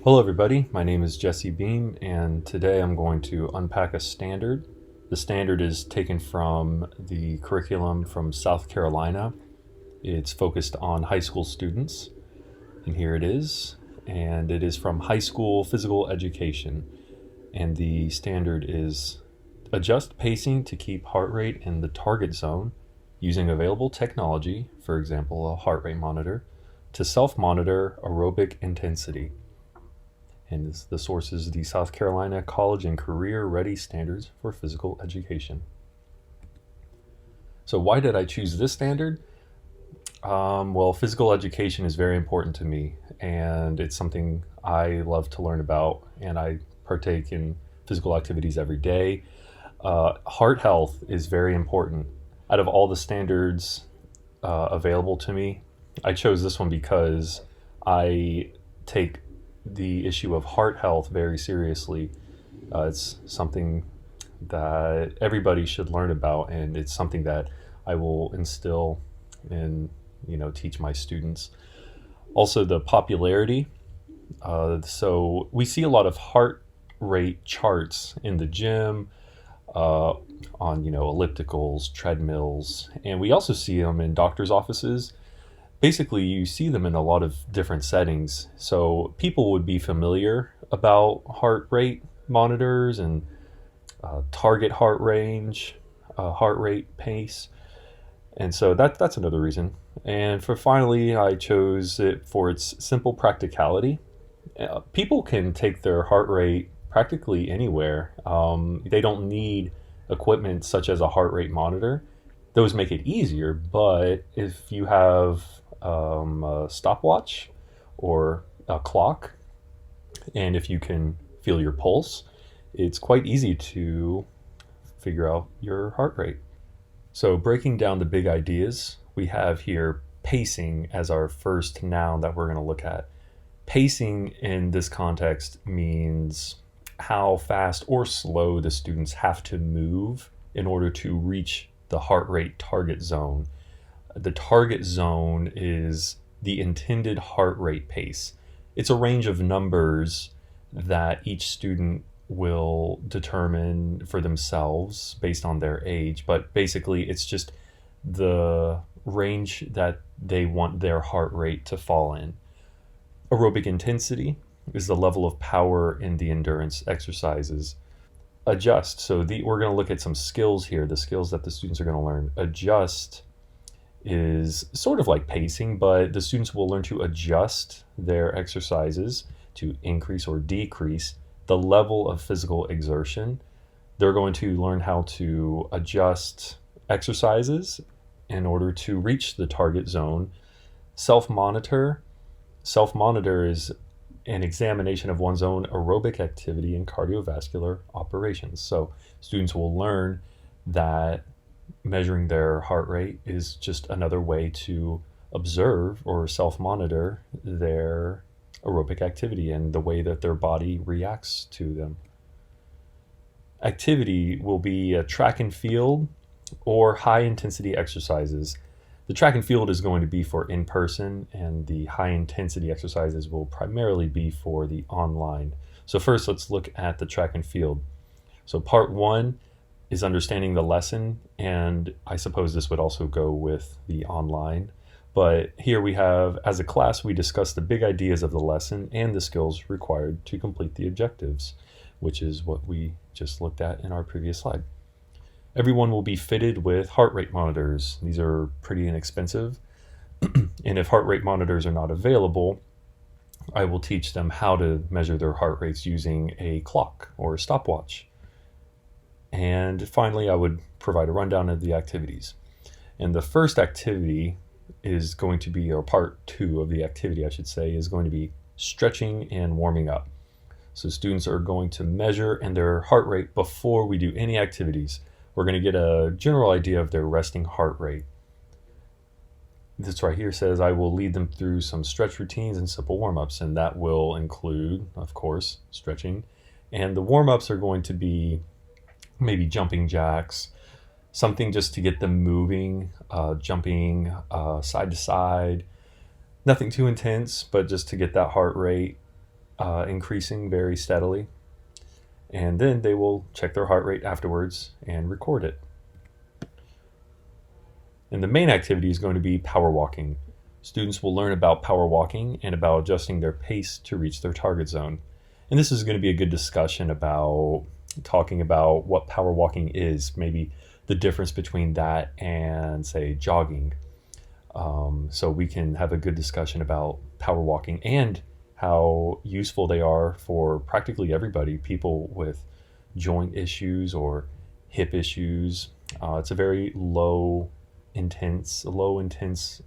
Hello, everybody. My name is Jesse Beam, and today I'm going to unpack a standard. The standard is taken from the curriculum from South Carolina. It's focused on high school students, and here it is. And it is from High School Physical Education. And the standard is adjust pacing to keep heart rate in the target zone using available technology, for example, a heart rate monitor, to self monitor aerobic intensity. And the source is the South Carolina College and Career Ready Standards for Physical Education. So, why did I choose this standard? Well, physical education is very important to me, and it's something I love to learn about, and I partake in physical activities every day. Heart health is very important. Out of all the standards available to me, I chose this one because I take the issue of heart health very seriously. It's something that everybody should learn about, and it's something that I will instill and teach my students. Also, the popularity. So we see a lot of heart rate charts in the gym, on ellipticals, treadmills, and we also see them in doctors' offices. Basically, you see them in a lot of different settings. So people would be familiar about heart rate monitors and target heart range, heart rate pace. And so that's another reason. And for finally, I chose it for its simple practicality. People can take their heart rate practically anywhere. They don't need equipment such as a heart rate monitor. Those make it easier, but if you have a stopwatch or a clock, and if you can feel your pulse, it's quite easy to figure out your heart rate. So, breaking down the big ideas, we have here pacing as our first noun that we're going to look at. Pacing in this context means how fast or slow the students have to move in order to reach the heart rate target zone. The target zone is the intended heart rate pace. It's a range of numbers that each student will determine for themselves based on their age, but basically it's just the range that they want their heart rate to fall in. Aerobic intensity is the level of power in the endurance exercises. Adjust. So we're going to look at some skills here, the skills that the students are going to learn. Adjust is sort of like pacing, but the students will learn to adjust their exercises to increase or decrease the level of physical exertion. They're going to learn how to adjust exercises in order to reach the target zone. Self-monitor. Self-monitor is an examination of one's own aerobic activity and cardiovascular operations. So students will learn that measuring their heart rate is just another way to observe or self-monitor their aerobic activity and the way that their body reacts to them. Activity will be a track and field or high intensity exercises. The track and field is going to be for in-person, and the high intensity exercises will primarily be for the online. So first, let's look at the track and field. So part one is understanding the lesson, and I suppose this would also go with the online. But here we have, as a class, we discuss the big ideas of the lesson and the skills required to complete the objectives, which is what we just looked at in our previous slide. Everyone will be fitted with heart rate monitors. These are pretty inexpensive. And if heart rate monitors are not available, I will teach them how to measure their heart rates using a clock or a stopwatch. And finally, I would provide a rundown of the activities. And the first activity is going to be, or part two of the activity, I should say, is going to be stretching and warming up. So students are going to measure and their heart rate before we do any activities. We're going to get a general idea of their resting heart rate. This right here says I will lead them through some stretch routines and simple warm-ups, and that will include, of course, stretching. And the warm-ups are going to be maybe jumping jacks, something just to get them moving, jumping side to side. Nothing too intense, but just to get that heart rate increasing very steadily. And then they will check their heart rate afterwards and record it. And the main activity is going to be power walking. Students will learn about power walking and about adjusting their pace to reach their target zone. And this is going to be a good discussion about talking about what power walking is, maybe the difference between that and, say, jogging. So we can have a good discussion about power walking and how useful they are for practically everybody, people with joint issues or hip issues. It's a very low intense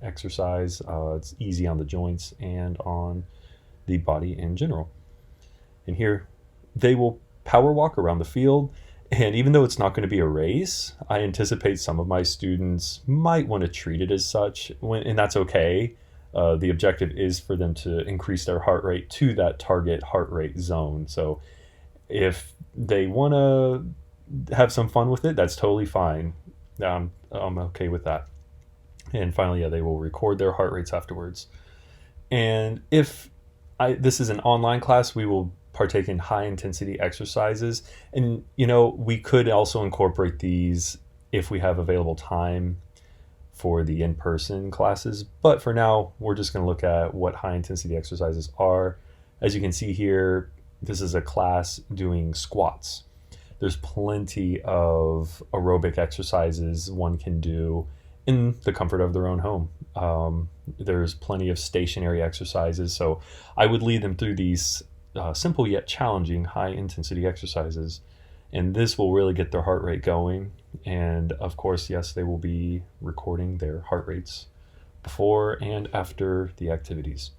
exercise. It's easy on the joints and on the body in general. And here they will power walk around the field. And even though it's not going to be a race, I anticipate some of my students might want to treat it as such, and that's okay. The objective is for them to increase their heart rate to that target heart rate zone. So if they want to have some fun with it, that's totally fine. I'm okay with that. And finally, they will record their heart rates afterwards. And if this is an online class, we will partake in high intensity exercises. And, we could also incorporate these if we have available time for the in-person classes. But for now, we're just going to look at what high intensity exercises are. As you can see here, this is a class doing squats. There's plenty of aerobic exercises one can do in the comfort of their own home. There's plenty of stationary exercises. So I would lead them through these simple yet challenging high intensity exercises. And this will really get their heart rate going. And of course, yes, they will be recording their heart rates before and after the activities.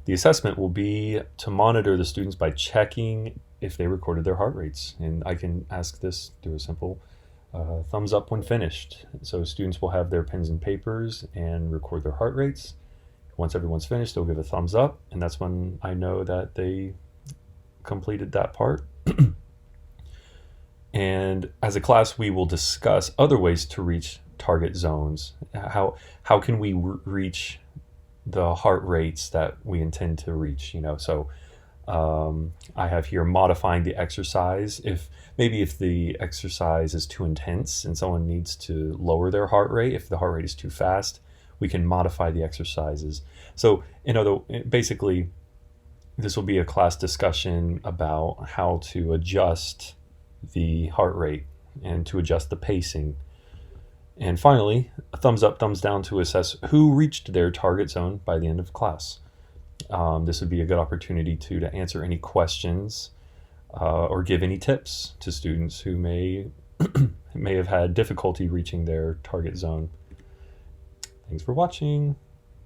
The assessment will be to monitor the students by checking if they recorded their heart rates. And I can ask this through a simple thumbs up when finished. So students will have their pens and papers and record their heart rates. Once everyone's finished, they'll give a thumbs up, and that's when I know that they completed that part. And as a class, we will discuss other ways to reach target zones. How can we reach the heart rates that we intend to reach? So I have here modifying the exercise. If the exercise is too intense and someone needs to lower their heart rate, if the heart rate is too fast, we can modify the exercises. So, basically, this will be a class discussion about how to adjust the heart rate and to adjust the pacing. And finally, a thumbs up, thumbs down to assess who reached their target zone by the end of class. This would be a good opportunity to answer any questions or give any tips to students who may have had difficulty reaching their target zone. Thanks for watching.